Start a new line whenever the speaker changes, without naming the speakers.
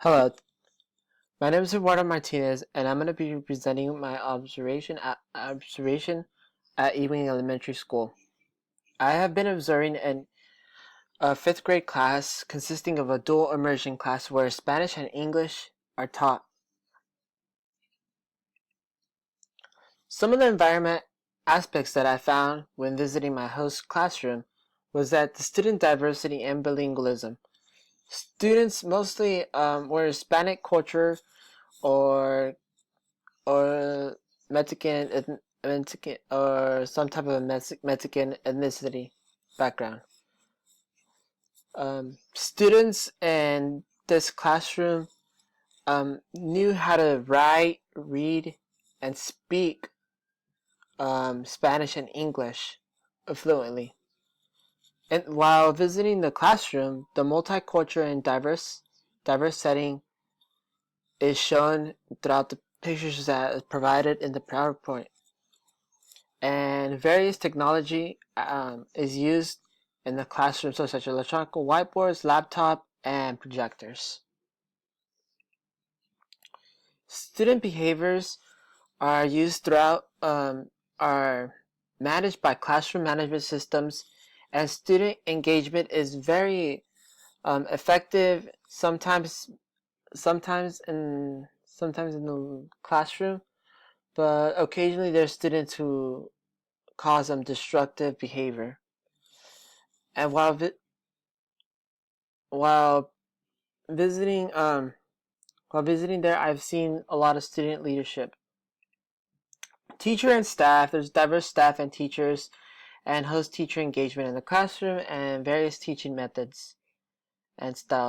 Hello, my name is Eduardo Martinez, and I'm going to be presenting my observation at Ewing Elementary School. I have been observing a fifth grade class consisting of a dual immersion class where Spanish and English are taught. Some of the environment aspects that I found when visiting my host classroom was that the student diversity and bilingualism. Students mostly were Hispanic culture or or Mexican or some type of Mexican ethnicity background. Students in this classroom knew how to write, read, and speak Spanish and English fluently. And while visiting the classroom, the multicultural and diverse setting is shown throughout the pictures that is provided in the PowerPoint. And various technology is used in the classroom, such as electronic whiteboards, laptop, and projectors. Student behaviors are used throughout, are managed by classroom management systems, and student engagement is very effective. Sometimes in the classroom, but occasionally there's students who cause them destructive behavior. And while visiting while visiting there, I've seen a lot of student leadership. Teacher and staff, there's diverse staff and teachers and host teacher engagement in the classroom and various teaching methods and styles.